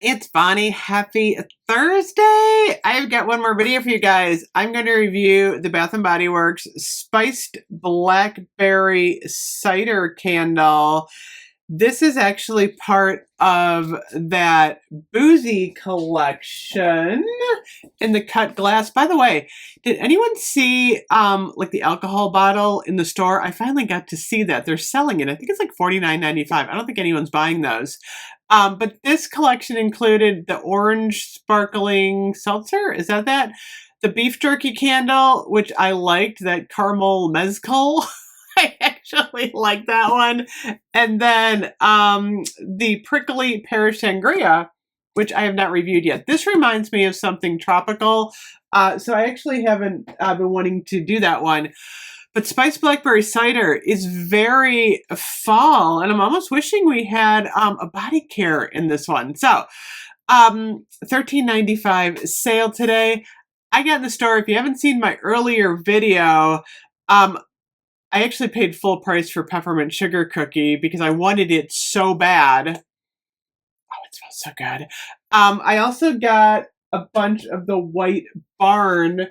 It's Bonnie. Happy Thursday. I've got one more video for you guys. I'm going to review the Bath & Body Works Spiced Blackberry Cider Candle. This is actually part of that boozy collection in the cut glass. By the way, did anyone see like the alcohol bottle in the store? I finally got to see that. They're selling it. I think it's like $49.95. I don't think anyone's buying those. But this collection included the orange sparkling seltzer. Is that? The beef jerky candle, which I liked, that caramel mezcal. I actually like that one. And then the prickly pear sangria, which I have not reviewed yet. This reminds me of something tropical. So I actually haven't been wanting to do that one. But Spiced Blackberry Cider is very fall, and I'm almost wishing we had a body care in this one. So, $13.95 sale today. I got in the store. If you haven't seen my earlier video, I actually paid full price for peppermint sugar cookie because I wanted it so bad. Oh, it smells so good. I also got a bunch of the White Barn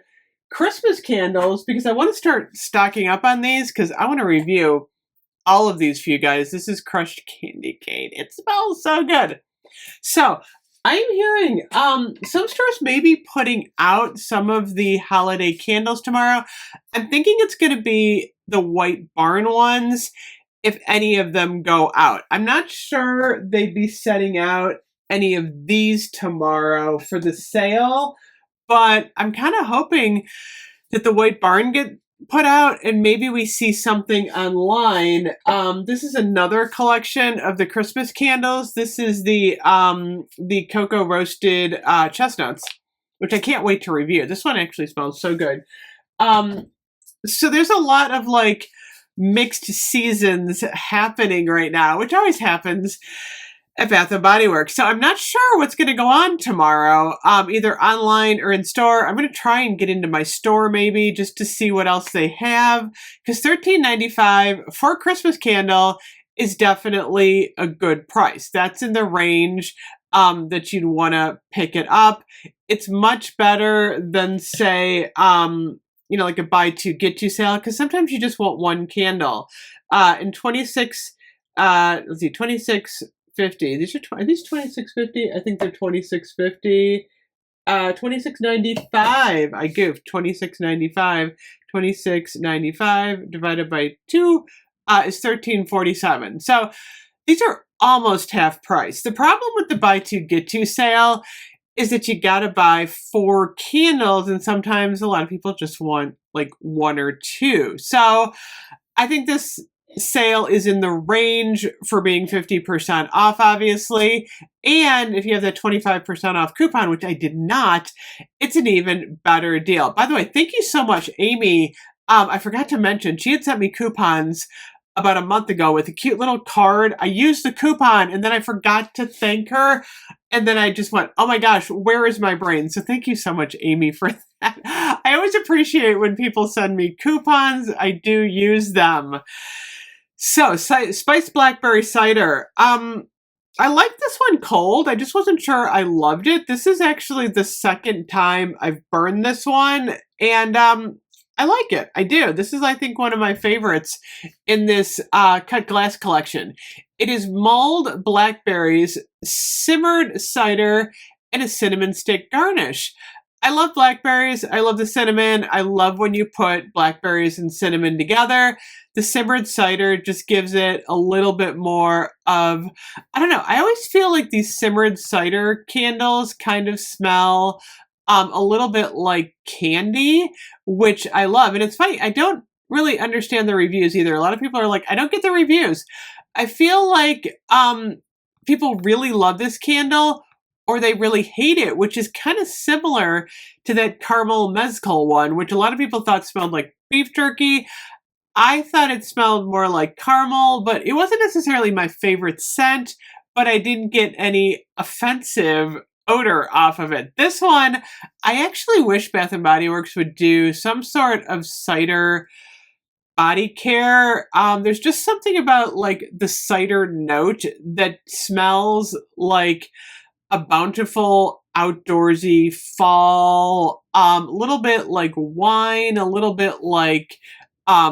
Christmas candles because I want to start stocking up on these because I want to review all of these for you guys. This is crushed candy cane. It smells so good. So I'm hearing some stores may be putting out some of the holiday candles tomorrow. I'm thinking it's going to be the White Barn ones if any of them go out. I'm not sure they'd be setting out any of these tomorrow for the sale, but I'm kind of hoping that the White Barn get put out and maybe we see something online. This is another collection of the Christmas candles. This is the cocoa roasted chestnuts, which I can't wait to review. This one actually smells so good. So there's a lot of like mixed seasons happening right now, which always happens at Bath & Body Works. So I'm not sure what's going to go on tomorrow, either online or in store. I'm going to try and get into my store maybe just to see what else they have, because $13.95 for a Christmas candle is definitely a good price. That's in the range that you'd want to pick it up. It's much better than, say, like a buy two, get two sale, because sometimes you just want one candle. In 26, let's see, 26 50. Are these 26.50? I think they're 26.50. 26.95. I goofed. 26.95. 26.95 divided by 2 is 13.47. So these are almost half price. The problem with the buy two get two sale is that you gotta buy 4 candles, and sometimes a lot of people just want like 1 or 2. So I think this sale is in the range for being 50% off, obviously. And if you have that 25% off coupon, which I did not, it's an even better deal. By the way, thank you so much, Amy. I forgot to mention, she had sent me coupons about a month ago with a cute little card. I used the coupon and then I forgot to thank her. And then I just went, oh my gosh, where is my brain? So thank you so much, Amy, for that. I always appreciate when people send me coupons. I do use them. So, Spiced Blackberry Cider. I like this one cold. I just wasn't sure I loved it. This is actually the second time I've burned this one, and I like it. I do. This is, I think, one of my favorites in this cut glass collection. It is mulled blackberries, simmered cider, and a cinnamon stick garnish. I love blackberries. I love the cinnamon. I love when you put blackberries and cinnamon together. The simmered cider just gives it a little bit more of, I don't know. I always feel like these simmered cider candles kind of smell a little bit like candy, which I love. And it's funny, I don't really understand the reviews either. A lot of people are like, I don't get the reviews. I feel like people really love this candle, or they really hate it, which is kind of similar to that caramel mezcal one, which a lot of people thought smelled like beef jerky. I thought it smelled more like caramel, but it wasn't necessarily my favorite scent, but I didn't get any offensive odor off of it. This one, I actually wish Bath & Body Works would do some sort of cider body care. There's just something about like the cider note that smells like a bountiful, outdoorsy fall, a little bit like wine, a little bit like a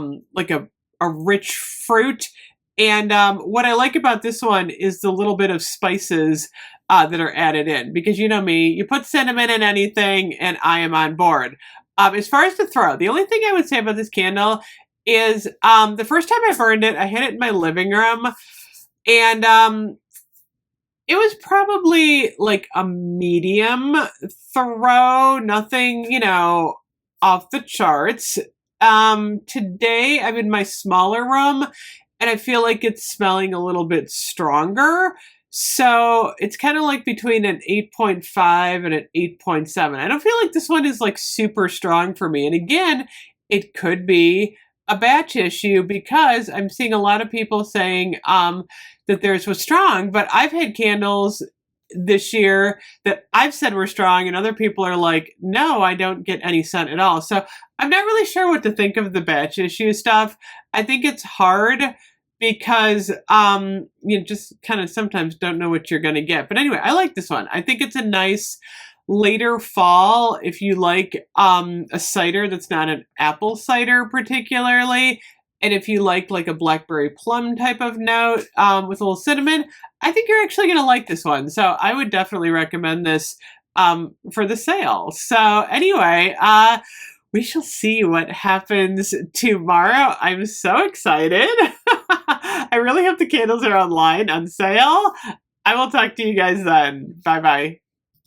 rich fruit. And what I like about this one is the little bit of spices that are added in. Because you know me, you put cinnamon in anything and I am on board. As far as the throw, the only thing I would say about this candle is the first time I burned it, I hid it in my living room. And it was probably like a medium throw, nothing, off the charts. Today I'm in my smaller room and I feel like it's smelling a little bit stronger. So it's kind of like between an 8.5 and an 8.7. I don't feel like this one is like super strong for me. And again, it could be a batch issue because I'm seeing a lot of people saying that theirs was strong, but I've had candles this year that I've said were strong and other people are like, no, I don't get any scent at all. So I'm not really sure what to think of the batch issue stuff. I think it's hard because you just kind of sometimes don't know what you're going to get. But anyway, I like this one. I think it's a nice later fall if you like a cider that's not an apple cider particularly. And if you like a blackberry plum type of note with a little cinnamon, I think you're actually going to like this one. So I would definitely recommend this for the sale. So anyway, we shall see what happens tomorrow. I'm so excited. I really hope the candles are online on sale. I will talk to you guys then. Bye-bye.